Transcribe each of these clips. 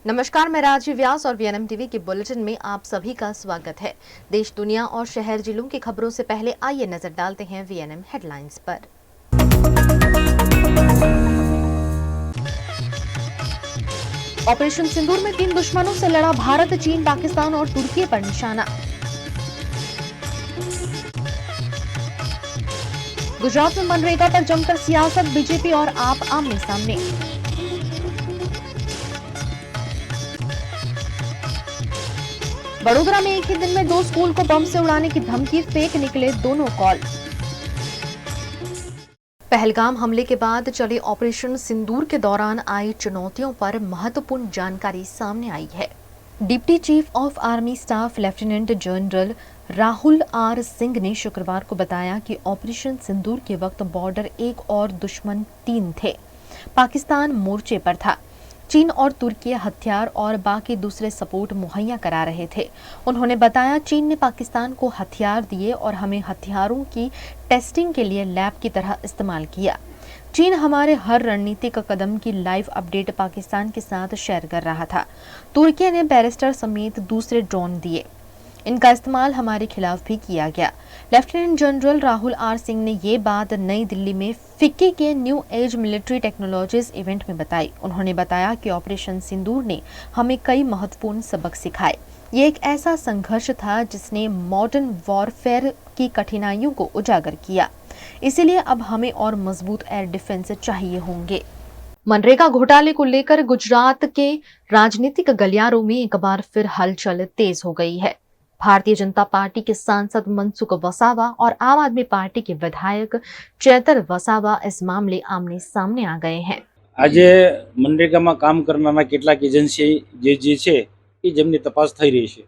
नमस्कार, मैं राजीव व्यास और वीएनएम टीवी के बुलेटिन में आप सभी का स्वागत है। देश, दुनिया और शहर जिलों की खबरों से पहले आइए नजर डालते हैं वीएनएम हेडलाइंस पर। ऑपरेशन सिंदूर में 3 दुश्मनों से लड़ा भारत, चीन, पाकिस्तान और तुर्की पर निशाना। गुजरात में मनरेगा पर जमकर सियासत, बीजेपी और आप आमने सामने। वडोदरा में एक ही दिन में 2 स्कूल को बम से उड़ाने की धमकी, फेक निकले दोनों कॉल। पहलगाम हमले के बाद चले ऑपरेशन सिंदूर के दौरान आई चुनौतियों पर महत्वपूर्ण जानकारी सामने आई है। Deputy chief of army staff lieutenant general Rahul R Singh ने शुक्रवार को बताया कि ऑपरेशन सिंदूर के वक्त बॉर्डर एक और दुश्मन 3 थे। पाकिस्तान मोर्चे पर था। चीन और तुर्की हथियार और बाकी दूसरे सपोर्ट मुहैया करा रहे थे। उन्होंने बताया, चीन ने पाकिस्तान को हथियार दिए और हमें हथियारों की टेस्टिंग के लिए लैब की तरह इस्तेमाल किया। चीन हमारे हर रणनीतिक कदम की लाइव अपडेट पाकिस्तान के साथ शेयर कर रहा था। तुर्की ने बैरिस्टर समेत दूसरे ड्रोन दिए। इनका इस्तेमाल हमारे खिलाफ भी किया गया। Lieutenant general Rahul R Singh ने ये बात नई दिल्ली में फिक्की के new age military technologies event में बताई। उन्होंने बताया कि ऑपरेशन सिंदूर ने हमें कई महत्वपूर्ण सबक सिखाए। ये एक ऐसा संघर्ष था जिसने मॉडर्न वॉरफेयर की कठिनाइयों को उजागर किया। इसीलिए अब हमें और मजबूत एयर डिफेंस चाहिए होंगे। मनरेगा घोटाले को लेकर गुजरात के राजनीतिक गलियारों में एक बार फिर हलचल तेज हो गई है। भारतीय जनता पार्टी के सांसद मनसुख वसावा और आम आदमी पार्टी के विधायक चेतर वसावा इस मामले आमने सामने आ गए हैं। आज मनरेगा में काम करना કેટલાક એજન્સી જે છે એ જેમની તપાસ થઈ રહી છે,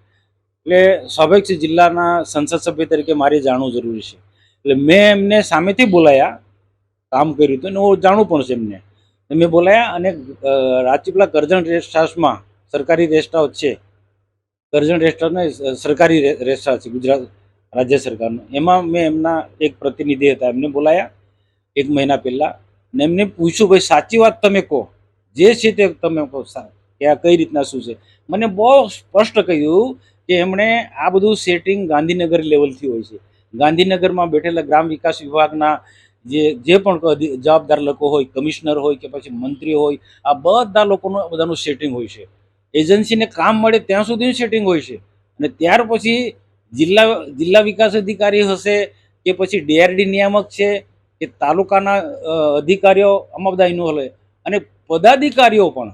એટલે સ્વાભાવિક છે જિલ્લાના સંસદ સભ્ય તરીકે મારે જાણવું જરૂરી છે। એટલે મેં એમને સામેથી બોલાયા, કામ કર્યું હતું ને હું જાણું પણ છે એમને। મેં બોલાયા અને રાજપીપળા કરજણ રેસ્ટ હાઉસમાં સરકારી રેસ્ટ હાઉસ છે, કરજણ રેસ્ટ હાઉસ ને સરકારી રેસ્ટ હાઉસ છે ગુજરાત રાજ્ય સરકારનું, એમાં મેં એમના એક પ્રતિનિધિ હતા એમને બોલાયા 1 મહિના પહેલા ને એમને પૂછ્યું, ભાઈ સાચી વાત તમે કહો, જે છે તે તમે કહો કે આ કઈ રીતના શું છે। મને બહુ સ્પષ્ટ કહ્યું કે એમણે આ બધું સેટિંગ ગાંધીનગર લેવલથી હોય છે। ગાંધીનગરમાં બેઠેલા ગ્રામ વિકાસ વિભાગના જે પણ જવાબદાર લોકો હોય, કમિશનર હોય કે પછી મંત્રી હોય, આ બધા લોકોનું બધાનું સેટિંગ હોય છે। એજન્સીને કામ મળે ત્યાં સુધીનું સેટિંગ હોય છે અને ત્યાર પછી જિલ્લા વિકાસ અધિકારી હશે કે પછી ડીઆરડી નિયામક છે કે તાલુકાના અધિકારીઓ આમાં બધા ઇન્વોલ્વ હોય અને પદાધિકારીઓ પણ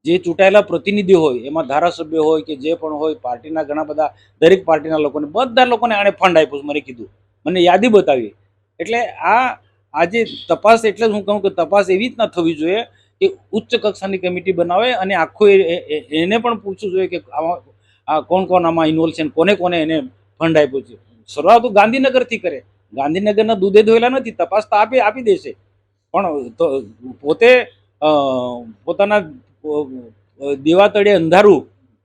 જે ચૂંટાયેલા પ્રતિનિધિઓ હોય, એમાં ધારાસભ્ય હોય કે જે પણ હોય, પાર્ટીના ઘણા બધા દરેક પાર્ટીના લોકોને બધા લોકોને આણે ફંડ આપ્યું, મને કીધું, મને યાદી બતાવી। એટલે આજે તપાસ, એટલે હું કહું કે તપાસ એવી રીતના થવી જોઈએ કે ઉચ્ચ કક્ષાની કમિટી બનાવે અને આખું એને પણ પૂછવું જોઈએ કે કોણ કોણ આમાં ઇન્વોલ્વ છે, કોને કોને એને ફંડ આપ્યું છે। શરૂઆત ગાંધીનગરથી કરે, ગાંધીનગરના દૂધે ધોયેલા નથી, તપાસ તો આપી દેશે, પણ પોતે પોતાના દેવા તળે અંધારું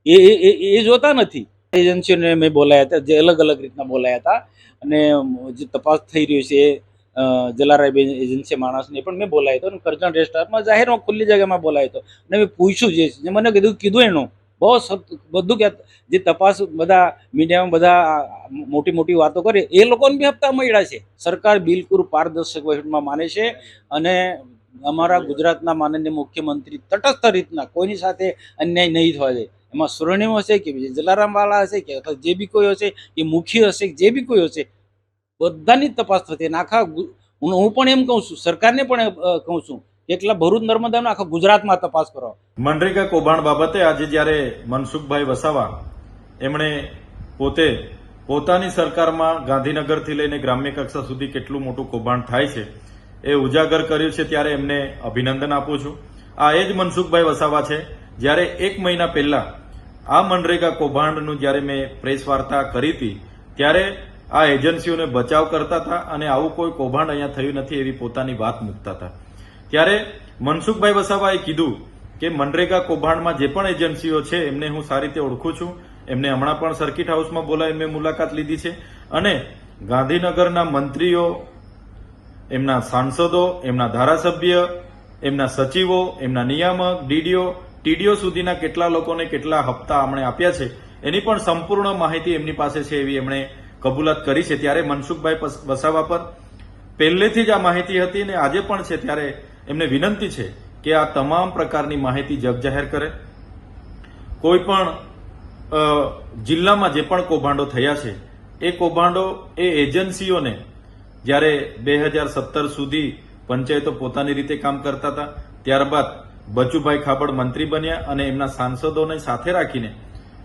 એ જોતા નથી। એજન્સીઓને મેં બોલાયા હતા, જે અલગ અલગ રીતના બોલાયા હતા અને જે તપાસ થઈ રહી છે જલારાય એજન્સી માણસને પણ મેં બોલાયો હતો અને કરજણ રેસ્ટ હાઉસમાં જાહેરમાં ખુલ્લી જગ્યામાં બોલાયો હતો અને મેં પૂછ્યું, જે મને કીધું એનું બહુ બધું કે જે તપાસ બધા મીડિયામાં બધા મોટી મોટી વાતો કરે એ લોકોને બી હપ્તા મળ્યા છે। સરકાર બિલકુલ પારદર્શક વહીવટમાં માને છે અને અમારા ગુજરાતના માનનીય મુખ્યમંત્રી તટસ્થ રીતના કોઈની સાથે અન્યાય નહીં થવા દે। એમાં સ્વર્ણિમ હશે કે જલારામવાળા હશે કે જે બી કોઈ હશે, એ મુખી હશે, જે બી કોઈ હશે, બધાની તપાસ થતી। આખા હું પણ એમ કહું છું, સરકારને પણ કહું છું, એકલા ભરૂચ નર્મદાનો આખા ગુજરાતમાં તપાસ કરો। મનરેગા કૌભાંડ બાબતે આજે જ્યારે મનસુખભાઈ વસાવા એમણે પોતે પોતાની સરકારમાં ગાંધીનગરથી લઈને ગ્રામ્ય કક્ષા સુધી કેટલું મોટું કૌભાંડ થાય છે એ ઉજાગર કર્યું છે, ત્યારે એમને અભિનંદન આપું છું। આ એ જ મનસુખભાઈ વસાવા છે જ્યારે 1 મહિના પહેલા આ મનરેગા કૌભાંડનું જ્યારે મેં પ્રેસ વાર્તા કરી હતી ત્યારે આ એજન્સીઓને બચાવ કરતા હતા અને આવું કોઈ કૌભાંડ અહીંયા થયું નથી એવી પોતાની વાત મૂકતા હતા। ત્યારે મનસુખભાઈ વસાવાએ કીધું કે મનરેગા કૌભાંડમાં જે પણ એજન્સીઓ છે એમને હું સારી રીતે ઓળખું છું, એમને હમણાં પણ સર્કિટ હાઉસમાં બોલાવી મેં મુલાકાત લીધી છે અને ગાંધીનગરના મંત્રીઓ, એમના સાંસદો, એમના ધારાસભ્ય, એમના સચિવો, એમના નિયામક, ડીડીઓ ટીડીઓ સુધીના કેટલા લોકોને કેટલા હપ્તા આપણે આપ્યા છે એની પણ સંપૂર્ણ માહિતી એમની પાસે છે એવી એમણે કબૂલાત કરી છે. ત્યારે મનસુખભાઈ વસાવા પર પહેલેથી જ આ માહિતી હતી અને આજે પણ છે. ત્યારે એમને વિનંતી છે કે આ તમામ પ્રકારની માહિતી જગજાહેર કરે. કોઈ પણ જિલ્લામાં જે પણ કૌભાંડો થયા છે એ કૌભાંડો એ એજન્સીઓને જ્યારે 2017 સુધી પંચાયતો પોતાની રીતે કામ કરતા હતા, ત્યારબાદ બચુભાઈ ખાબડ મંત્રી બન્યા અને એમના સાંસદોને સાથે રાખીને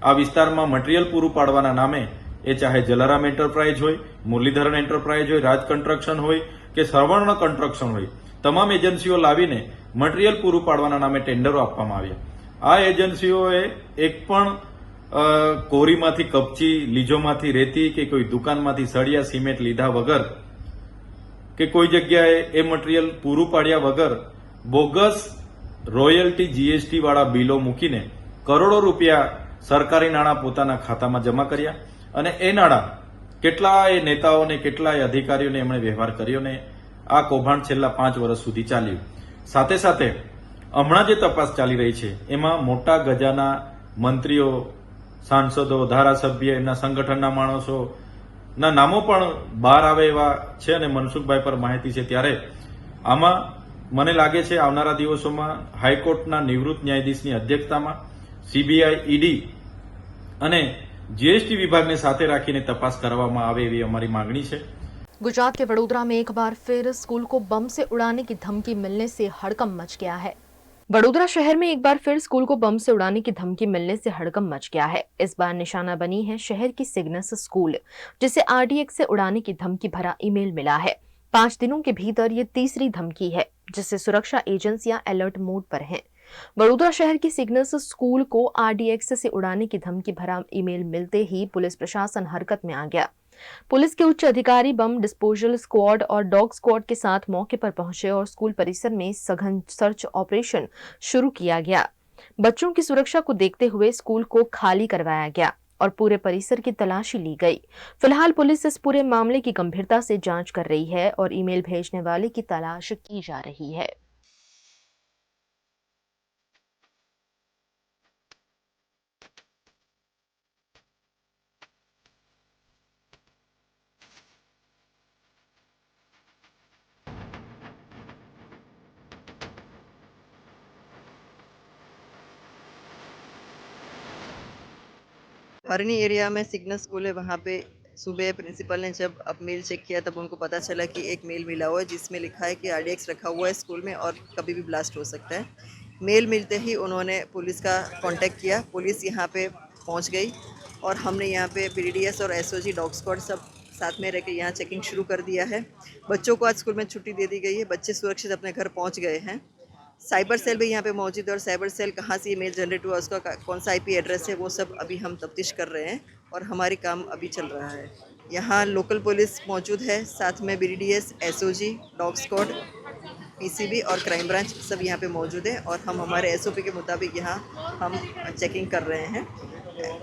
આ વિસ્તારમાં મટીરીયલ પૂરું પાડવાના નામે એ ચાહે જલારામ એન્ટરપ્રાઇઝ હોય, મુરલીધરન એન્ટરપ્રાઇઝ હોય, રાજ કન્સ્ટ્રક્શન હોય કે સર્વર્ણ કન્સ્ટ્રક્શન હોય, તમામ એજન્સીઓ લાવીને મટીરીયલ પૂરું પાડવાના નામે ટેન્ડરો આપવામાં આવ્યા. આ એજન્સીઓએ એક પણ કોરીમાંથી કપચી, લીજોમાંથી રેતી કે કોઈ દુકાનમાંથી સળિયા સિમેન્ટ લીધા વગર કે કોઈ જગ્યાએ એ મટીરીયલ પૂરું પાડ્યા વગર બોગસ રોયલ્ટી જીએસટી વાળા બિલો મૂકીને કરોડો રૂપિયા સરકારી નાણાં પોતાના ખાતામાં જમા કર્યા અને એ નાણાં કેટલાય નેતાઓને કેટલાય અધિકારીઓને એમણે વ્યવહાર કર્યો ને આ કૌભાંડ છેલ્લા 5 વર્ષ સુધી ચાલ્યું. સાથે સાથે હમણાં જે તપાસ ચાલી રહી છે એમાં મોટા ગજાના મંત્રીઓ, સાંસદો, ધારાસભ્ય, એમના સંગઠનના માણસો ના નામો પણ બહાર આવે એવા છે અને મનસુખભાઈ પર માહિતી છે. ત્યારે આમાં મને લાગે છે આવનારા દિવસોમાં હાઈકોર્ટના નિવૃત્ત ન્યાયાધીશની અધ્યક્ષતામાં સીબીઆઈ, ઈડી અને જીએસટી વિભાગને સાથે રાખીને તપાસ કરવામાં આવે એવી અમારી માંગણી છે. गुजरात के वडोदरा में एक बार फिर स्कूल को बम से उड़ाने की धमकी मिलने से हड़कंप मच गया है. वडोदरा शहर में एक बार फिर स्कूल को बम से उड़ाने की धमकी मिलने से हड़कंप मच गया है. इस बार निशाना बनी है शहर की सिग्नस स्कूल, जिसे आरडीएक्स से उड़ाने की धमकी भरा ईमेल मिला है. 5 दिनों के भीतर ये तीसरी धमकी है, जिससे सुरक्षा एजेंसियां अलर्ट मोड पर हैं. वडोदरा शहर की सिग्नस स्कूल को आरडीएक्स से उड़ाने की धमकी भरा ईमेल मिलते ही पुलिस प्रशासन हरकत में आ गया. पुलिस के उच्च अधिकारी बम डिस्पोजल स्क्वाड और डॉग स्क्वाड के साथ मौके पर पहुंचे और स्कूल परिसर में सघन सर्च ऑपरेशन शुरू किया गया. बच्चों की सुरक्षा को देखते हुए स्कूल को खाली करवाया गया और पूरे परिसर की तलाशी ली गई. फिलहाल पुलिस इस पूरे मामले की गंभीरता से जांच कर रही है और ईमेल भेजने वाले की तलाश की जा रही है. हरनी एरिया में सिग्नल स्कूल है, वहाँ पे सुबह प्रिंसिपल ने जब अब मेल चेक किया तब उनको पता चला कि एक मेल मिला हुआ है जिसमें लिखा है कि आरडीएक्स रखा हुआ है स्कूल में और कभी भी ब्लास्ट हो सकता है. मेल मिलते ही उन्होंने पुलिस का कांटेक्ट किया. पुलिस यहाँ पे पहुँच गई और हमने यहाँ पे पीडीडीएस और एसओजी, डॉग स्क्वाड सब साथ में रहकर यहाँ चेकिंग शुरू कर दिया है. बच्चों को आज स्कूल में छुट्टी दे दी गई है. बच्चे सुरक्षित अपने घर पहुँच गए हैं. साइबर सेल भी यहाँ पे मौजूद है और साइबर सेल कहाँ से ये मेल जनरेट हुआ, उसका कौन सा आईपी एड्रेस है, वो सब अभी हम तफ्तीश कर रहे हैं और हमारी काम अभी चल रहा है. यहाँ लोकल पुलिस मौजूद है, साथ में BDDS, SOG, dog squad, PCB और क्राइम ब्रांच सब यहाँ पे मौजूद है और हम हमारे एसओपी के मुताबिक यहाँ हम चेकिंग कर रहे हैं.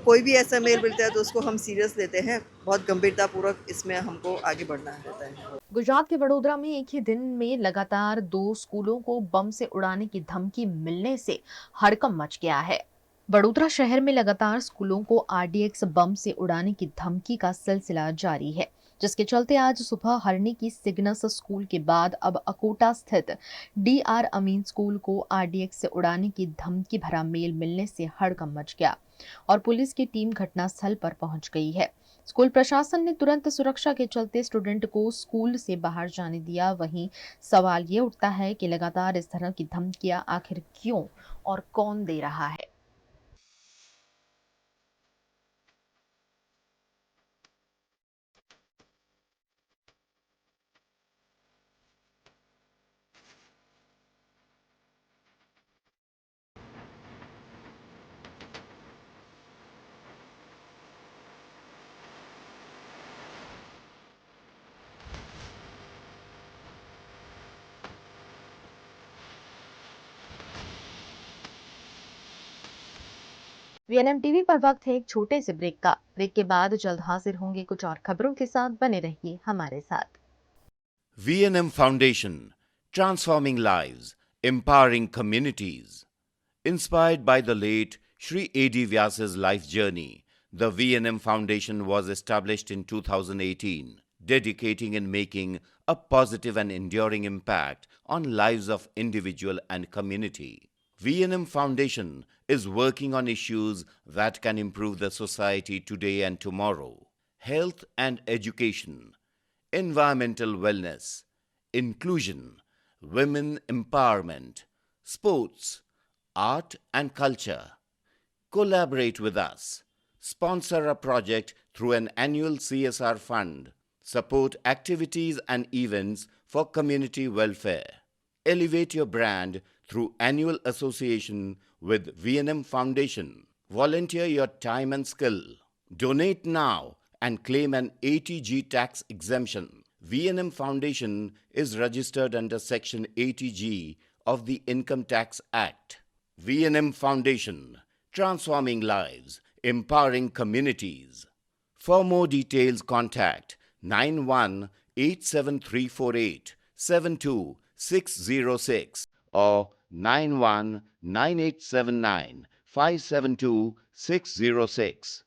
कोई भी ऐसा मेल मिलता है तो उसको हम सीरियस लेते हैं. बहुत गंभीरतापूर्वक इसमें हमको आगे बढ़ना रहता है. गुजरात के वडोदरा में एक ही दिन में लगातार 2 स्कूलों को बम से उड़ाने की धमकी मिलने से हड़कंप मच गया है. वडोदरा शहर में लगातार स्कूलों को आरडीएक्स बम से उड़ाने की धमकी का सिलसिला जारी है, जिसके चलते आज सुबह हरनी की सिग्नस स्कूल के बाद अब अकोटा स्थित डीआर अमीन स्कूल को आरडीएक्स से उड़ाने की धमकी भरा मेल मिलने से हड़कंप मच गया और पुलिस की टीम घटनास्थल पर पहुंच गई है. स्कूल प्रशासन ने तुरंत सुरक्षा के चलते स्टूडेंट को स्कूल से बाहर जाने दिया. वहीं सवाल ये उठता है कि लगातार इस तरह की धमकियां आखिर क्यों और कौन दे रहा है. वीएनएम टीवी पर वक्त है एक छोटे से ब्रेक का. ब्रेक के बाद जल्द हाजिर होंगे कुछ और खबरों के साथ. बने रहिए हमारे साथ. VNM Foundation, transforming lives, empowering communities. Inspired by the late Sri A.D. Vyas's life journey, the V&M Foundation was established in 2018, dedicating and making a positive and enduring impact on lives of individual and community. V&M Foundation is working on issues that can improve the society today and tomorrow: health and education, environmental wellness, inclusion, women empowerment, sports, art and culture. Collaborate with us. Sponsor a project through an annual CSR fund. Support activities and events for community welfare. Elevate your brand through annual association with V&M Foundation. Volunteer your time and skill. Donate now and claim an ATG tax exemption. V&M Foundation is registered under Section 80G of the Income Tax Act. V&M Foundation, transforming lives, empowering communities. For more details, contact 918734872606 or 919879572606.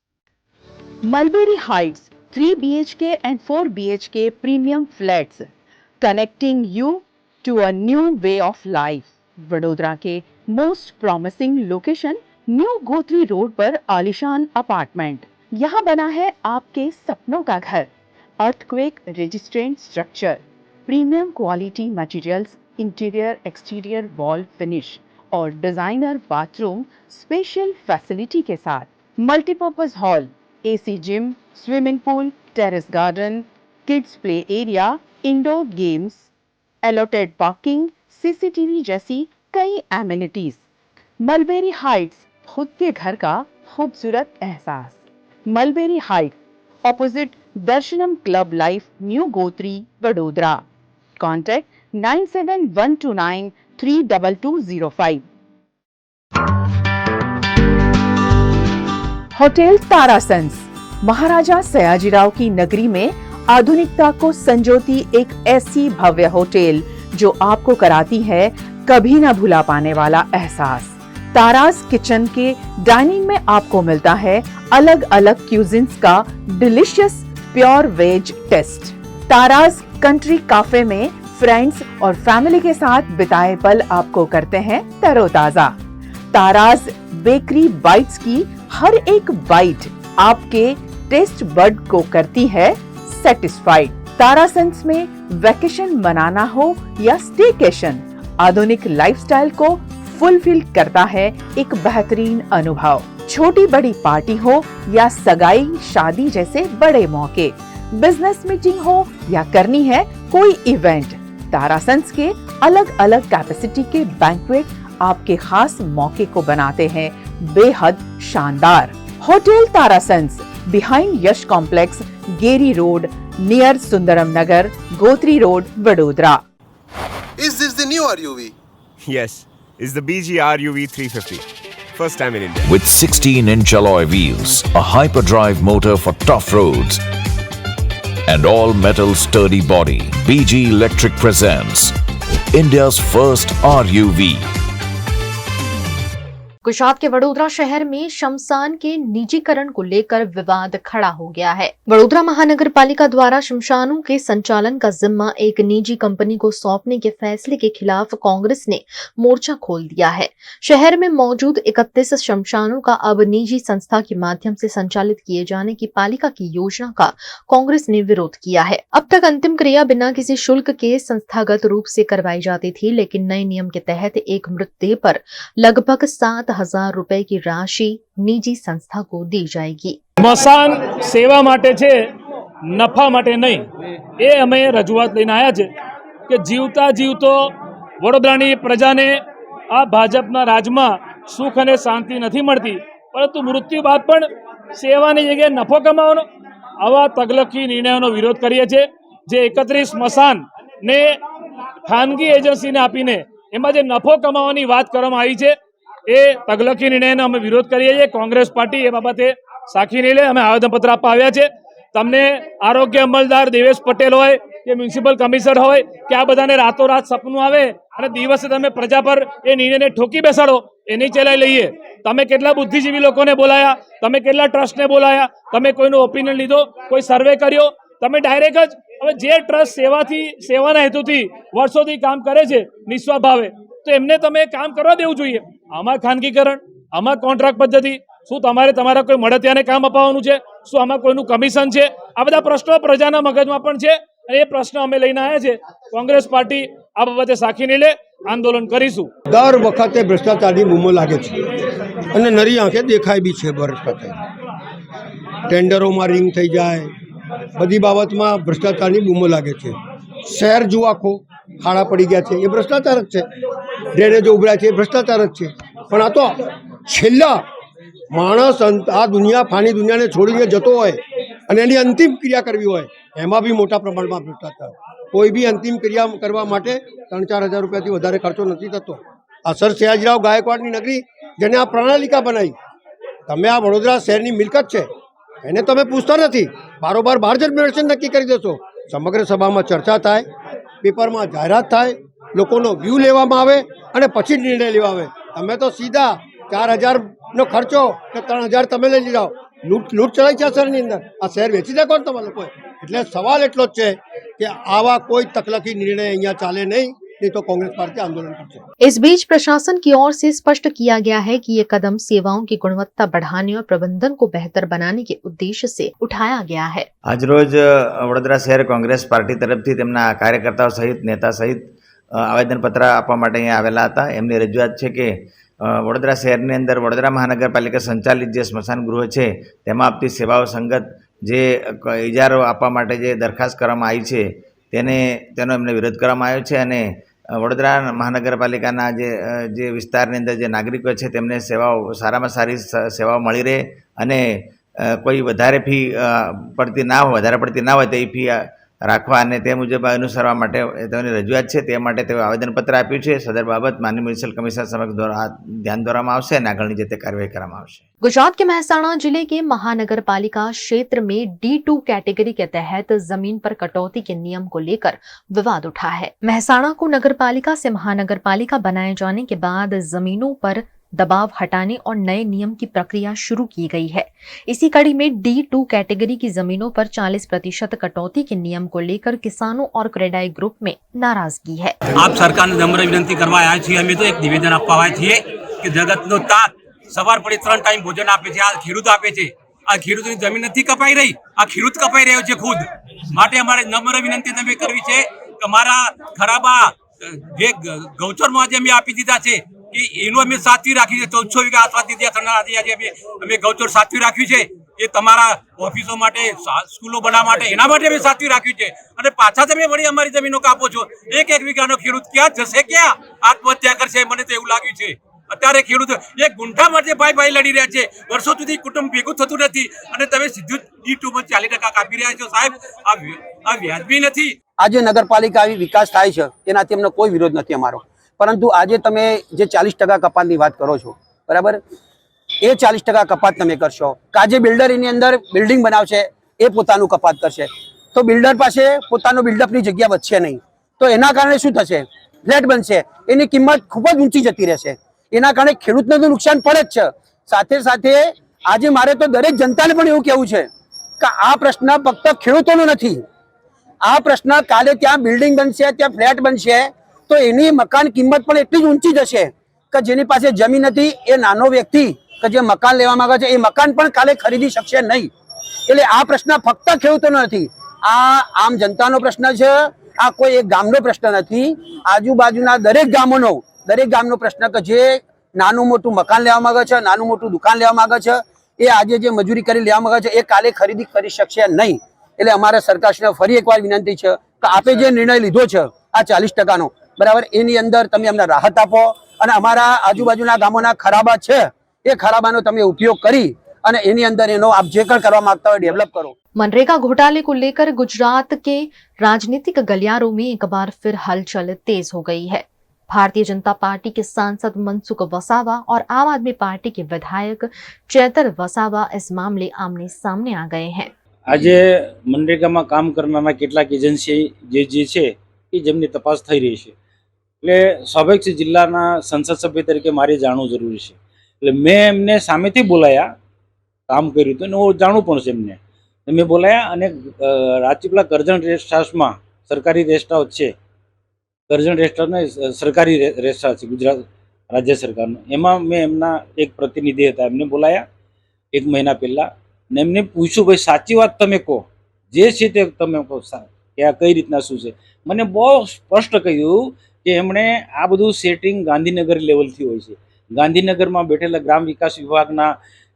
Mulberry Heights 3 BHK and 4 BHK premium flats, connecting you to a new way of life. Vadodara के most promising location new Gotri road पर आलिशान apartment. यहाँ बना है आपके सपनों का घर। Earthquake resistant structure, premium quality materials, interior exterior wall finish और डिजाइनर बाथरूम स्पेशल फैसिलिटी के साथ। Multipurpose hall, AC gym, swimming pool, terrace garden, kids play area, indoor games, allotted parking, CCTV जैसी कई एमिनिटीज। मलबेरी हाइट्स, खुद के घर का खूबसूरत एहसास। Mulberry height, opposite Darshanam club life, new Gotri, Vadodara. Contact 9712932205। Hotel Tarasons, Maharaja Sayajirao की नगरी में आधुनिकता को संजोती एक ऐसी भव्य होटल जो आपको कराती है कभी ना भुला पाने वाला एहसास। तारास किचन के डाइनिंग में आपको मिलता है अलग अलग क्यूजिन्स का delicious pure veg taste. Taras country cafe में फ्रेंड्स और फैमिली के साथ बिताए पल आपको करते हैं तरोताजा। तारास बेकरी बाइट्स की हर एक बाइट आपके टेस्ट बड को करती है सेटिस्फाइड। तारासंस में वैकेशन मनाना हो या स्टेकेशन, आधुनिक लाइफस्टाइल को फुलफिल करता है एक बेहतरीन अनुभव। छोटी बड़ी पार्टी हो या सगाई शादी जैसे बड़े मौके, बिजनेस मीटिंग हो या करनी है कोई इवेंट, तारासंस के अलग अलग कैपेसिटी के बैंक्वेट आपके खास मौके को बनाते हैं बेहद शानदार। Hotel Tarasons, behind Yash complex, गेरी road, near Sundaram Nagar, Gotri road, Vadodara. Is this the new RUV? Yes, it's the BG RUV 350. First time in India. With 16-inch alloy wheels, a hyperdrive motor for tough roads, and all-metal sturdy body, BG Electric presents India's first RUV. Gujarat के वडोदरा शहर में शमशान के निजीकरण को लेकर विवाद खड़ा हो गया है। वडोदरा महानगर पालिका द्वारा शमशानों के संचालन का जिम्मा एक निजी कंपनी को सौंपने के फैसले के खिलाफ कांग्रेस ने मोर्चा खोल दिया है। शहर में मौजूद 31 शमशानों का अब निजी संस्था के माध्यम से संचालित किए जाने की पालिका की योजना का कांग्रेस ने विरोध किया है। अब तक अंतिम क्रिया बिना किसी शुल्क के संस्थागत रूप से करवाई जाती थी, लेकिन नए नियम के तहत एक मृतदेह पर लगभग 7,000 रुपए की राशि निजी संस्था को दी जाएगी। સ્મશાન સેવા માટે છે, નફા માટે નહીં। એ અમે રજૂઆત લઈને આવ્યા છે કે જીવતા જીવતો વડોદરાની પ્રજાને આ ભાજપના રાજમાં સુખ અને શાંતિ નથી મળતી, પરંતુ મૃત્યુ બાદ પણ સેવાની જગ્યાએ નફો કમાવાનો આવા તગલકી નિર્ણયોનો વિરોધ કરીએ છીએ। જે 31 સ્મશાનને ખાનગી એજન્સીને આપીને એમાં જે નફો કમાવાની વાત કરવામાં આવી છે એ તગલકી નિર્ણયનો અમે વિરોધ કરીએ છીએ। કોંગ્રેસ પાર્ટી એ બાબતે સાખી નહીં લે। અમે આવેદનપત્ર આપવા આવ્યા છે। તમને આરોગ્ય અમલદાર દેવેશ પટેલ હોય કે મ્યુનિસિપલ કમિશનર હોય કે આ બધાને રાતોરાત સપનું આવે અને દિવસે તમે પ્રજા પર એ નિર્ણયને ઠોકી બેસાડો, એની ચલાવી લઈએ. તમે કેટલા બુદ્ધિજીવી લોકોને બોલાયા, તમે કેટલા ટ્રસ્ટને બોલાયા, તમે કોઈનો ઓપિનિયન લીધો, કોઈ સર્વે કર્યો? તમે ડાયરેક્ટ જ હવે જે ટ્રસ્ટ સેવાના હેતુથી વર્ષોથી કામ કરે છે નિસ્વાર્થ ભાવે, તો એમને તમે કામ કરવા દેવું જોઈએ. આમાં ખાનગીકરણ, આમાં કોન્ટ્રાક્ટ પદ્ધતિ, શું તમારા કોઈ મળતિયાને કામ અપાવવાનું છે? શું આમાં કોઈનું કમિશન છે? આ બધા પ્રશ્નો પ્રજાના મગજમાં પણ છે અને એ પ્રશ્ન અમે લઈને આવ્યા છે. કોંગ્રેસ પાર્ટી આ બાબતે સાખીને લે, આંદોલન કરીશું. દર વખતે ભ્રષ્ટાચારની બૂમો લાગે છે અને નરી આંખે દેખાય બી છે. ભ્રષ્ટાચાર ટેન્ડરોમાં રિંગ થઈ જાય, બધી બાબતમાં ભ્રષ્ટાચારની બૂમો લાગે છે. શહેર જુઓ આખો ખાડા પડી ગયા છે, એ ભ્રષ્ટાચાર જ છે. ડ્રેનેજો ઉભરાય છે, એ ભ્રષ્ટાચાર જ છે. પણ આ તો છેલ્લા માણસ આ દુનિયા ફાની દુનિયાને છોડીને જતો હોય અને એની અંતિમ ક્રિયા કરવી હોય, એમાં બી મોટા પ્રમાણમાં ભ્રષ્ટાચાર. કોઈ બી અંતિમ ક્રિયા કરવા માટે 3-4 હજાર રૂપિયાથી વધારે ખર્ચો નથી થતો. આ સર સયાજીરાવ ગાયકવાડની નગરી, જેને આ પ્રણાલિકા બનાવી, તમે આ વડોદરા શહેરની મિલકત છે, એને તમે પૂછતા નથી. બારોબાર બહાર જ મેન્શન નક્કી કરી દેશો. સમગ્ર સભામાં ચર્ચા થાય, પેપરમાં જાહેરાત થાય, લોકોનો વ્યૂ લેવામાં આવે અને પછી નિર્ણય લેવા આવે. તમે તો સીધા 4,000નો ખર્ચો કે 3,000 તમે લઈ જાઓ. લૂંટ ચલાવી છે આ શહેરની અંદર. આ શહેર વેચી દે કોણ તમારા લોકોએ? એટલે સવાલ એટલો જ છે कि आवा कोई तकलकी निर्णय यहाँ चाले नहीं तो कांग्रेस पार्टी आंदोलन करते हैं। इस बीच प्रशासन की ओर से स्पष्ट किया गया है कि ये कदम सेवाओं की गुणवत्ता बढ़ाने और प्रबंधन को बेहतर बनाने के उद्देश्य से उठाया गया है। आज रोज वडोदरा शहर कांग्रेस पार्टी तरफथी તેમના કાર્યકર્તાઓ સહિત નેતા સહિત આવેદનપત્ર આપવા માટે અહીંયા આવેલા હતા। એમની રજૂઆત છે કે વડોદરા શહેરની અંદર વડોદરા મહાનગરપાલિકા સંચાલિત જે સ્મશાન ગૃહ છે તેમાં આપતી સેવાઓ સંગત જે ઇજારો આપવા માટે જે દરખાસ્ત કરવામાં આવી છે તેનો એમને વિરોધ કરવામાં આવ્યો છે અને વડોદરા મહાનગરપાલિકાના જે વિસ્તારની અંદર જે નાગરિકો છે તેમને સેવાઓ સારામાં સારી સેવાઓ મળી રહે અને કોઈ વધારે ફી પડતી ના હોય તે ફી રાખવા અને તે મુજબ અનુસરવા માટે તેની રજૂઆત છે। તે માટે તેઓ આવેદનપત્ર આપ્યું છે। સદર બાબત માનનીય મ્યુનિસિપલ કમિશનર સમક્ષ ધ્યાન દોરવામાં આવશે અને આગળની જે તે કાર્યવાહી કરવામાં આવશે। गुजरात के मेहसाणा जिले के महानगर पालिका क्षेत्र में D2 कैटेगरी के तहत जमीन पर कटौती के नियम को लेकर विवाद उठा है। मेहसाणा को नगर पालिका से महानगर पालिका बनाए जाने के बाद जमीनों पर दबाव हटाने और नए नियम की प्रक्रिया शुरू की गई है। इसी कड़ी में D2 कैटेगरी की जमीनों पर 40% कटौती के नियम को लेकर किसानों और क्रेडाई ग्रुप में नाराजगी है। आप सरकार ने नम्र विनंती करवा आया छे, अमे तो एक निवेदन आपवा आया छे कि जगतनो तात सवार पड़ी 3 टाइम भोजन आपे छे, आ खेडूत आपे छे, आ खेडूतनी जमीन नथी कपाई रही, आ खेडूत कपाई रह्यो छे खुद। माटे अमारे नम्र विनंती तमे करवी छे कि अमारा खराबा जे गौचरमा जे अमे आपी दीधा छे कि एनो अमे साचवी राखी छे। 1400 वीघा आसपास दीधा थनाराથી આજે અમે ગૌચર સાચવી રાખ્યું છે। એ તમારા ઓફિસો માટે, સ્કૂલો બનાવવા માટે, એના માટે અમે સાચવી રાખ્યું છે અને પાછા તમે વળી અમારી જમીનો કાપો છો। એક વીઘાનો ખેડૂત ક્યાં જશે, ક્યાં આત્મહત્યા કરશે? મને તો એવું લાગ્યું છે અત્યારે ખેડૂત એક ગુંઠા માટે ભાઈ લડી રહ્યા છે। વર્ષો સુધી કુટુંબ ભેગું થતું નથી અને તમે સીધું D2 માં 40% કાપી રહ્યા છો। સાહેબ, આ વ્યાજબી નથી। આજે નગરપાલિકા આવી વિકાસ થાય છે તેનાથી અમને કોઈ વિરોધ નથી અમારો, પરંતુ આજે તમે જે 40% કપાતની વાત કરો છો, બરાબર, એ 40% કપાત તમે કરશો, કાજે બિલ્ડર એની અંદર બિલ્ડિંગ બનાવશે એ પોતાનું કપાત કરશે તો બિલ્ડર પાસે પોતાનો બિલ્ડઅપની જગ્યા વધશે નહીં, તો એના કારણે શું થશે? ફ્લેટ બનશે, એની કિંમત ખૂબ જ ઊંચી જતી રહેશે, એના કારણે ખેડૂતને તો નુકસાન પડે જ છે। સાથે સાથે આજે મારે તો દરેક જનતાને પણ એવું કહેવું છે કે આ પ્રશ્ન ફક્ત ખેડૂતોનો નથી, આ પ્રશ્ન કાલે ત્યાં બિલ્ડિંગ બનશે, ત્યાં ફ્લેટ બનશે તો એની મકાન કિંમત પણ એટલી જ ઊંચી જશે કે જેની પાસે જમીન નથી એ નાનો વ્યક્તિ કે જે મકાન લેવા માંગે છે એ મકાન પણ કાલે ખરીદી શકશે નહીં। એટલે આ પ્રશ્ન ફક્ત ખેડૂતોનો નથી, આ આમ જનતાનો પ્રશ્ન છે, આ કોઈ એક ગામનો પ્રશ્ન નથી, આજુબાજુના દરેક ગામનો પ્રશ્ન કે જે નાનું મોટું મકાન લેવા માંગે છે, નાનું મોટું દુકાન લેવા માંગે છે, એ આજે જે મજૂરી કરી લેવા માંગે છે એ કાલે ખરીદી કરી શકશે નહીં। એટલે અમારે સરકારશ્રીને ફરી એકવાર વિનંતી છે કે આપે જે નિર્ણય લીધો છે આ 40%નો, બરાબર, એની અંદર તમે અમને રાહત આપો અને અમારા આજુબાજુના ગામોના ખરાબા છે એ ખરાબાનો તમે ઉપયોગ કરી અને એની અંદર એનો આપ જે પણ કરવા માંગતા હોય डेवलप करो। मनरेगा घोटाले को लेकर गुजरात के राजनीतिक गलियारों में एक बार फिर हलचल तेज हो गई है। भारतीय जनता पार्टी के सांसद मनसुख वसावा और आम आदमी पार्टी के विधायक चैतर वसावा इस मामले आमने सामने आ गए हैं। આજે મનરેગામાં કામ કરનારા કેટલાક એજન્સી જે છે એ જેમની તપાસ થઈ રહી છે, એટલે સ્વાભાવિક છે જિલ્લાના સંસદ સભ્ય તરીકે મારે જાણવું જરૂરી છે. એટલે મેં એમને સામેથી બોલાયા, કામ કર્યું હતું અને હું જાણવું પણ છે એમને. મેં બોલાયા અને રાજપીપળા કરજણ રેસ્ટ હાઉસમાં સરકારી રેસ્ટ હાઉસ છે, કરજણ રેસ્ટ હાઉસને સરકારી રેસ્ટ હાઉસ છે ગુજરાત રાજ્ય સરકારનું. એમાં મેં એમના એક પ્રતિનિધિ હતા, એમને બોલાયા 1 મહિના પહેલાં ને એમને પૂછ્યું, ભાઈ સાચી વાત તમે કહો, જે છે તે તમે કહો કે આ કઈ રીતના શું છે. મને બહુ સ્પષ્ટ કહ્યું કે એમણે આ બધું સેટિંગ ગાંધીનગર લેવલથી હોય છે. ગાંધીનગરમાં બેઠેલા ગ્રામ વિકાસ વિભાગના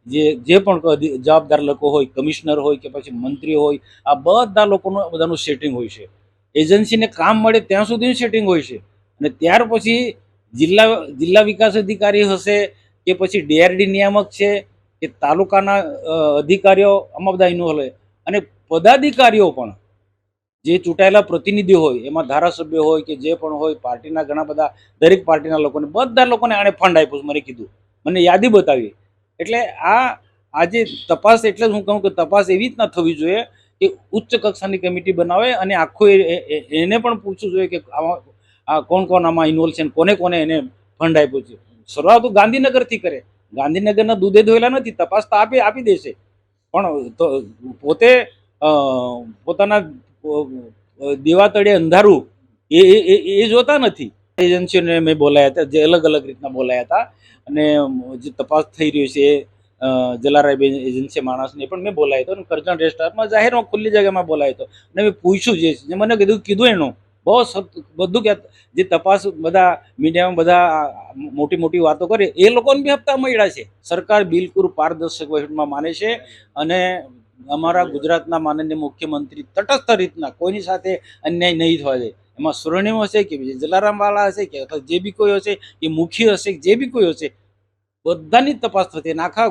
જે પણ જવાબદાર લોકો હોય, કમિશનર હોય કે પછી મંત્રી હોય, આ બધા લોકોનું બધાનું સેટિંગ હોય છે. એજન્સીને કામ મળે ત્યાં સુધીનું સેટિંગ હોય છે અને ત્યાર પછી જિલ્લા વિકાસ અધિકારી હશે કે પછી DRD નિયામક છે કે તાલુકાના અધિકારીઓ, આમાં બધા ઇન્વોલ્વ હોય અને પદાધિકારીઓ પણ જે ચૂંટાયેલા પ્રતિનિધિ હોય, એમાં ધારાસભ્ય હોય કે જે પણ હોય, પાર્ટીના ઘણા બધા, દરેક પાર્ટીના લોકોને, બધા લોકોને આણે ફંડ આપ્યું. મને કીધું, મને યાદી બતાવી. એટલે આજે તપાસ, એટલે હું કહું કે તપાસ એવી રીતના થવી જોઈએ કે ઉચ્ચ કક્ષાની કમિટી બનાવે અને આખું એને પણ પૂછવું જોઈએ કે આ કોણ કોણ આમાં ઇન્વોલ્વ છે, કોને કોને એને ફંડ આપ્યું છે. શરૂઆત ગાંધીનગરથી કરે. ગાંધીનગરના દૂધે ધોયેલા નથી. તપાસ તો આપી દેશે, પણ પોતે પોતાના દેવા તળે અંધારું એ જોતા નથી. એજન્સીઓને મેં બોલાયા હતા, જે અલગ અલગ રીતના બોલાયા હતા અને જે તપાસ થઈ રહી છે જલારાય એજન્સી માણસને પણ મેં બોલાયો હતો અને કરજણ રેસ્ટ હાઉસમાં જાહેરમાં ખુલ્લી જગ્યામાં બોલાયો હતો અને મેં પૂછ્યું, જે મને કીધું એનું બહુ બધું કે જે તપાસ બધા મીડિયામાં બધા મોટી વાતો કરે, એ લોકોને બી હપ્તા મળ્યા છે. સરકાર બિલકુલ પારદર્શક વહીવટમાં માને છે અને અમારા ગુજરાતના માનનીય મુખ્યમંત્રી તટસ્થ રીતના કોઈની સાથે અન્યાય નહીં થવા દે. એમાં સ્વર્ણિમ હશે કે જલારામવાલા હશે કે જે બી કોઈ હશે, એ મુખી હશે, જે બી કોઈ હશે, બધાની તપાસ થતી. આખા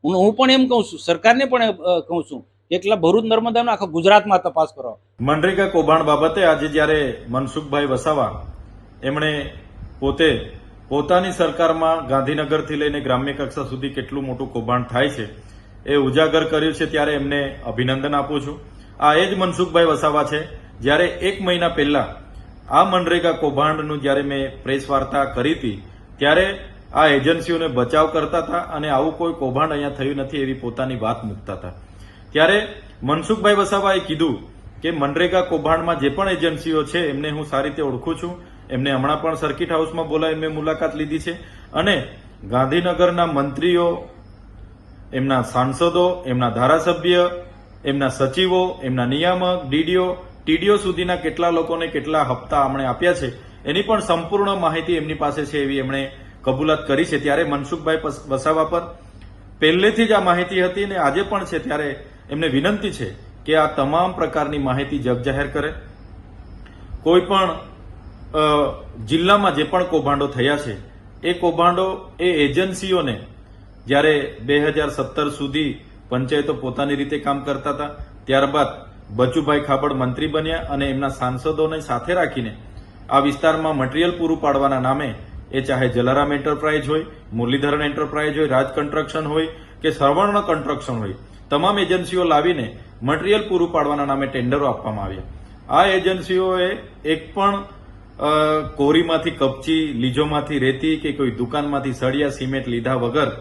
હું પણ એમ કહું છું, સરકારને પણ કહું છું, એકલા ભરૂચ નર્મદાનો આખા ગુજરાતમાં તપાસ કરો. મનરેગા કૌભાંડ બાબતે આજે જ્યારે મનસુખભાઈ વસાવા એમણે પોતાની સરકારમાં ગાંધીનગરથી લઈને ગ્રામ્ય કક્ષા સુધી કેટલું મોટું કૌભાંડ થાય છે એ ઉજાગર કર્યું છે, ત્યારે એમને અભિનંદન આપું છું. આ એ જ મનસુખભાઈ વસાવા છે જ્યારે 1 મહિના પહેલા આ મનરેગા કૌભાંડનું જ્યારે મેં પ્રેસ વાર્તા કરી હતી ત્યારે આ એજન્સીઓને બચાવ કરતા હતા અને આવું કોઈ કૌભાંડ અહીંયા થયું નથી એવી પોતાની વાત મૂકતા હતા. ત્યારે મનસુખભાઈ વસાવાએ કીધું કે મનરેગા કૌભાંડમાં જે પણ એજન્સીઓ છે એમને હું સારી રીતે ઓળખું છું. એમને હમણાં પણ સર્કિટ હાઉસમાં બોલાવી મેં મુલાકાત લીધી છે અને ગાંધીનગરના મંત્રીઓ, એમના સાંસદો, એમના ધારાસભ્ય, એમના સચિવો, એમના નિયામક, TDO સુધીના કેટલા લોકોને કેટલા હપ્તા અમને આપ્યા છે એની પણ સંપૂર્ણ માહિતી એમની પાસે છે એવી એમણે કબૂલાત કરી છે. ત્યારે મનસુખભાઈ વસાવા પર પહેલેથી જ આ માહિતી હતી અને આજે પણ છે. ત્યારે એમને વિનંતી છે કે આ તમામ પ્રકારની માહિતી જગજાહેર કરે. કોઈ પણ જિલ્લામાં જે પણ કૌભાંડો થયા છે એ કૌભાંડો એ એજન્સીઓને જ્યારે 2017 સુધી પંચાયતો પોતાની રીતે કામ કરતા હતા, ત્યારબાદ બચુભાઈ ખાબડ મંત્રી બન્યા અને એમના સાંસદોને સાથે રાખીને આ વિસ્તારમાં મટીરીયલ પૂરું પાડવાના નામે, એ ચાહે જલારામ એન્ટરપ્રાઇઝ હોય, મુરલીધરન એન્ટરપ્રાઇઝ હોય, રાજ કન્સ્ટ્રક્શન હોય કે સવર્ણ કન્સ્ટ્રક્શન હોય, તમામ એજન્સીઓ લાવીને મટીરીયલ પૂરું પાડવાના નામે ટેન્ડરો આપવામાં આવ્યા. આ એજન્સીઓએ એક પણ કોરીમાંથી કપચી, લીજોમાંથી રેતી કે કોઈ દુકાનમાંથી સળિયા સિમેન્ટ લીધા વગર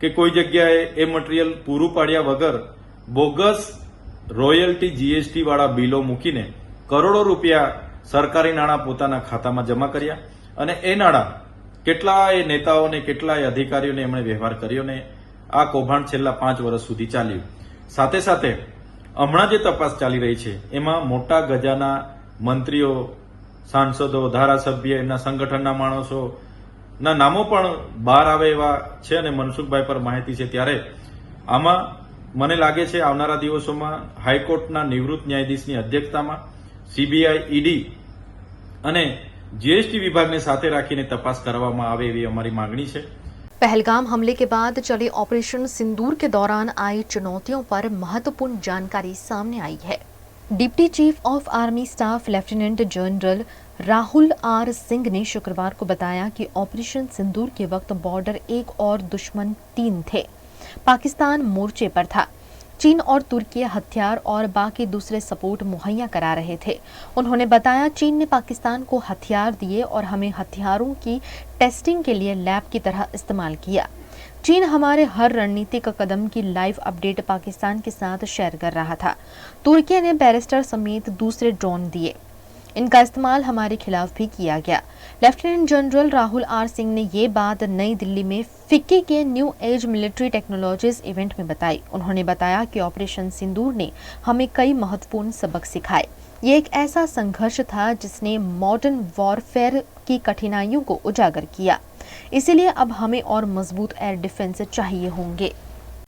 કે કોઈ જગ્યાએ એ મટીરીયલ પૂરું પાડ્યા વગર બોગસ રોયલ્ટી GST વાળા બિલો મૂકીને કરોડો રૂપિયા સરકારી નાણાં પોતાના ખાતામાં જમા કર્યા અને એ નાણાં કેટલાય નેતાઓને, કેટલાય અધિકારીઓને એમણે વ્યવહાર કર્યો ને આ કૌભાંડ છેલ્લા 5 વર્ષ સુધી ચાલ્યું. સાથે સાથે હમણાં જે તપાસ ચાલી રહી છે એમાં મોટા ગજાના મંત્રીઓ, સાંસદો, ધારાસભ્ય, એમના સંગઠનના માણસોના નામો પણ બહાર આવે એવા છે અને મનસુખભાઈ પર માહિતી છે. ત્યારે આમાં મને લાગે છે આવનારા દિવસોમાં હાઈકોર્ટના નિવૃત્ત ન્યાયાધીશની અધ્યક્ષતામાં CBI, ED અને GST વિભાગને સાથે રાખીને તપાસ કરવામાં આવે એવી અમારી માંગણી છે. पहलगाम हमले के बाद चले ऑपरेशन सिंदूर के दौरान आई चुनौतियों पर महत्वपूर्ण जानकारी सामने आई है. Deputy chief of army staff lieutenant general Rahul R. Singh ने शुक्रवार को बताया कि ऑपरेशन सिंदूर के वक्त बॉर्डर 1 और दुश्मन 3 थे. पाकिस्तान मोर्चे पर था. चीन और तुर्की हथियार और बाकी दूसरे सपोर्ट मुहैया करा रहे थे। उन्होंने बताया, चीन ने पाकिस्तान को हथियार दिए और हमें हथियारों की टेस्टिंग के लिए लैब की तरह इस्तेमाल किया। चीन हमारे हर रणनीतिक कदम की लाइव अपडेट पाकिस्तान के साथ शेयर कर रहा था। तुर्की ने बैरिस्टर समेत दूसरे ड्रोन दिए, इनका इस्तेमाल हमारे खिलाफ भी किया गया। Lieutenant general Rahul R Singh ने ये बात नई दिल्ली में फिक्की के new age military technologies event में बताई। उन्होंने बताया कि ऑपरेशन सिंदूर ने हमें कई महत्वपूर्ण सबक सिखाए। ये एक ऐसा संघर्ष था जिसने मॉडर्न वॉरफेयर की कठिनाइयों को उजागर किया। इसीलिए अब हमें और मजबूत एयर डिफेंस चाहिए होंगे।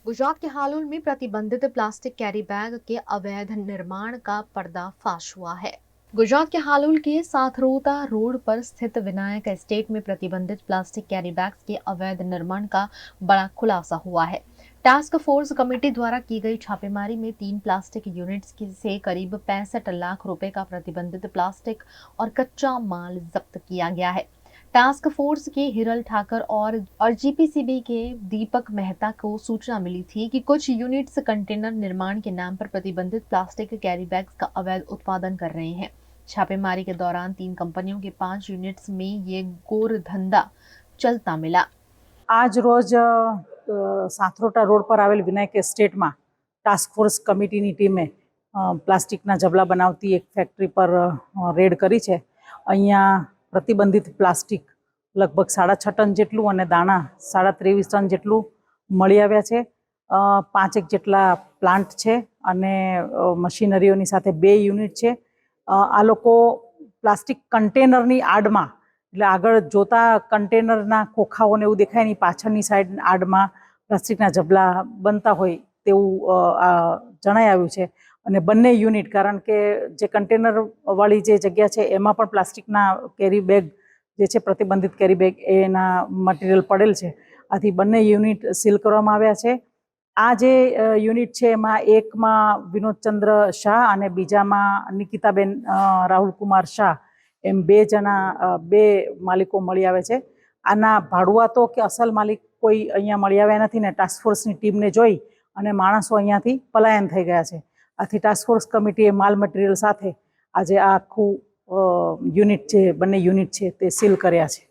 गुजरात के हालोल में प्रतिबंधित प्लास्टिक कैरी बैग के अवैध निर्माण का पर्दाफाश हुआ है। गुजरात के हालोल के साथरोता रोड पर स्थित विनायक एस्टेट में प्रतिबंधित प्लास्टिक कैरी बैग्स के अवैध निर्माण का बड़ा खुलासा हुआ है। टास्क फोर्स कमेटी द्वारा की गई छापेमारी में 3 प्लास्टिक यूनिट्स से करीब 65 लाख रुपए का प्रतिबंधित प्लास्टिक और कच्चा माल जब्त किया गया है। टास्क फोर्स के हिरल ठाकर और जीपीसीबी के दीपक मेहता को सूचना मिली थी कि कुछ यूनिट्स कंटेनर निर्माण के नाम पर प्रतिबंधित प्लास्टिक कैरी बैग्स का अवैध उत्पादन कर रहे हैं। छापेमारी के दौरान 3 कंपनियों के 5 यूनिट्स में ये गोर धंधा चलता मिला। आज रोज साथरोटा रोड पर आवेल विनायक एस्टेट में टास्क फोर्स कमिटीनी टीमे प्लास्टिकना जबला बनावती एक फैक्टरी पर रेड करी है। अहींया प्रतिबंधित प्लास्टिक लगभग 6.5 टन जेटलू और दाणा 23.5 टन जेटलू मळी आव्या छे। 5 जेटला प्लांट छे अने मशीनरीओनी साथे 2 यूनिट छे। आ लोको प्लास्टिक कंटेनरनी आडमां એટલે આગળ જોતા कंटेनरना खोखाओने एवुं देखाय नहीं, पाछळनी साइड आडमां प्लास्टिकना जबला बनता होय तेवुं जणाई आव्युं छे। અને બંને યુનિટ, કારણ કે જે કન્ટેનર વાળી જે જગ્યા છે એમાં પણ પ્લાસ્ટિકના કેરી બેગ જે છે પ્રતિબંધિત કેરી બેગ એના મટીરિયલ પડેલ છે। આથી બંને યુનિટ સીલ કરવામાં આવ્યા છે। આ જે યુનિટ છે એમાં એકમાં વિનોદચંદ્ર શાહ અને બીજામાં નિકિતાબેન રાહુલ કુમાર શાહ એમ 2 જણા 2 માલિકો મળી આવે છે। આના ભાડુઆતો કે અસલ માલિક કોઈ અહીંયા મળી આવ્યા નથી ને टास्क फोर्सની टीमने જોઈ અને માણસો અહીંયાથી પલાયન થઈ ગયા છે। आथी टास्क फोर्स कमिटीए माल मटीरियल साथे आज आखू यूनिट छे, बने यूनिट छे ते सील कर्या छे।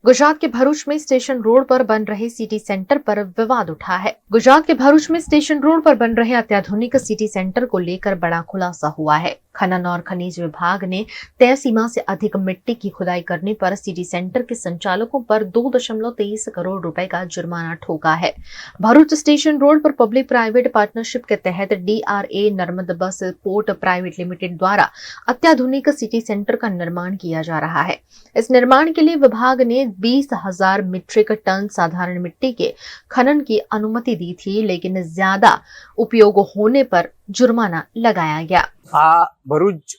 गुजरात के भरूच में स्टेशन रोड पर बन रहे सिटी सेंटर पर विवाद उठा है। गुजरात के भरूच में स्टेशन रोड पर बन रहे अत्याधुनिक सिटी सेंटर को लेकर बड़ा खुलासा हुआ है। खनन और खनिज विभाग ने तय सीमा से अधिक मिट्टी की खुदाई करने पर सिटी सेंटर के संचालकों पर 2.23 करोड़ रुपए का जुर्माना ठोका है। भरूच स्टेशन रोड पर पब्लिक प्राइवेट पार्टनरशिप के तहत DRA Narmad bus port private limited द्वारा अत्याधुनिक सिटी सेंटर का निर्माण किया जा रहा है। इस निर्माण के लिए विभाग ने 20,000 मीट्रिक टन साधारण मिट्टी के खनन की अनुमति दी थी, लेकिन ज्यादा उपयोग होने पर जुर्माना लगाया गया। आ भरूच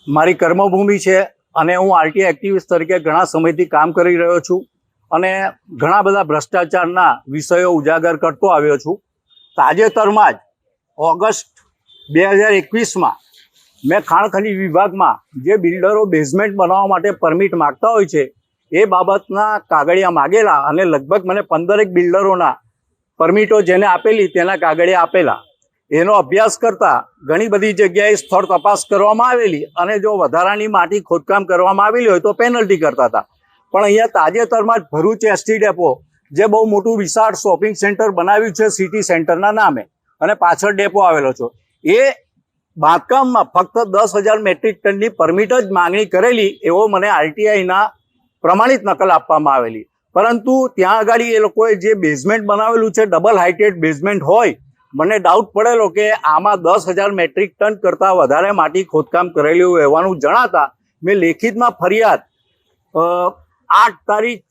मारी कर्मभूमि है अने हूँ आरटी एक्टिविस्ट तरीके घणा समयथी काम करी रह्यो छुं अने घणा बधा भ्रष्टाचारना विषयो उजागर करतो आव्यो छुं। ताजेतरमां ज ऑगस्ट 2021 में मैं खाण खनिज विभाग में जे बिल्डरो बेઝમેન્ટ बनाववा माटे परमिट मांगता होय छे ए बाबतना कागळिया मांगेला अने लगभग मने 15 बिल्डरोना परमिटो जेने आपेली तेना कागळिया आपेला। एनो अभ्यास करता घणी बधी जग्याए स्थळ तपास करवामां आवेली अने जो वधारानी माटी खोदकाम करवामां आवेली होय तो पेनल्टी करता था। पण अहींया ताजेतरमां ज भरूच एसटी डेपो जे बहु मोटुं विशाळ शॉपिंग सेंटर बनाव्युं छे सिटी सेंटरना नामे अने पाछळ डेपो आवेलो छे, ए बांधकाममां फक्त 10,000 मेट्रिक टननी परमिट ज मागणी करेली एवो मने आरटीआईना प्रमाणित नकल आपवामां आवेली। परंतु त्यां आगाड़ी ए लोकोए जे बेઝમેન્ટ बनावेलुं छे डबल हाइटेड बेઝમેન્ટ होय मने डाउट पड़ेलो के आमां 10,000 मेट्रिक टन करता वधारे माटी खोदकाम करेली होવાનું जणाता मैं लेखितमां फरियाद 8 तारीख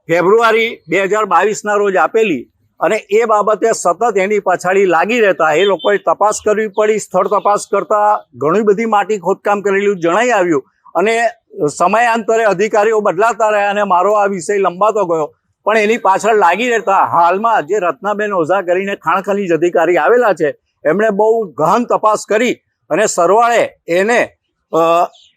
फेब्रुआरी 2022 ना रोज आपेली अने ए बाबते सतत एनी पाछाड़ी लागी रहता ए लोकोए तपास करवी पड़ी। स्थळ तपास करता घणी बधी माटी खोदकाम करेલું जणाई આવ્યું અને સમયાંતરે અધિકારીઓ બદલાતા રહ્યા અને મારો આ વિષય લંબાતો ગયો, પણ એની પાછળ લાગી રહેતા હાલમાં જે રત્નાબેન ઓઝા કરીને ખાણ ખનીજ અધિકારી આવેલા છે એમણે બહુ ગહન તપાસ કરી અને સરવાળે એને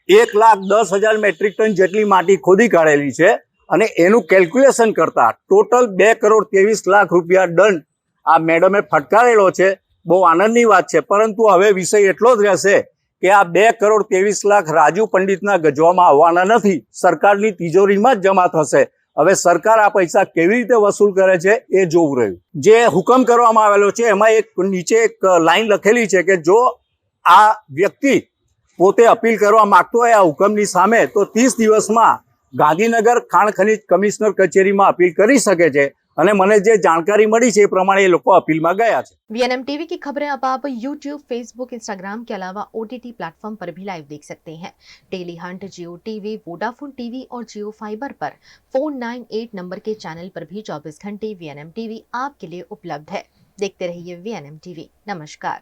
1,10,000 મેટ્રિક ટન જેટલી માટી ખોદી કાઢેલી છે અને એનું કેલ્ક્યુલેશન કરતા ટોટલ 2,23,00,000 રૂપિયા દંડ આ મેડમે ફટકારેલો છે। બહુ આનંદની વાત છે, પરંતુ હવે વિષય એટલો જ રહેશે કે આ 2,23,00,000 રાજુ પંડિતના ગજવામાં આવવાના નથી, સરકારની તિજોરીમાં જ જમા થશે। હવે સરકાર આ પૈસા કેવી રીતે વસૂલ કરે છે એ જોવું રહ્યું। જે હુકમ કરવામાં આવેલો છે એમાં નીચે એક લાઈન લખેલી છે કે જો આ વ્યક્તિ પોતે અપીલ કરવા માંગતો હોય આ હુકમની સામે તો 30 દિવસમાં ગાંધીનગર ખાણ ખનીજ કમિશનર કચેરીમાં અપીલ કરી શકે છે। અને મને જે जानकारी मળી છે એ प्रमाणे ये लोग अपील में गया है। वीएनएम टीवी की खबरें अब आप यूट्यूब, फेसबुक, इंस्टाग्राम के अलावा OTT प्लेटफॉर्म पर भी लाइव देख सकते हैं। टेली हंट, जियो टीवी, वोडाफोन टीवी और जियो फाइबर पर 498 नंबर के चैनल पर भी 24 घंटे वीएनएम टीवी आपके लिए उपलब्ध है। देखते रहिए वीएनएम टीवी। नमस्कार।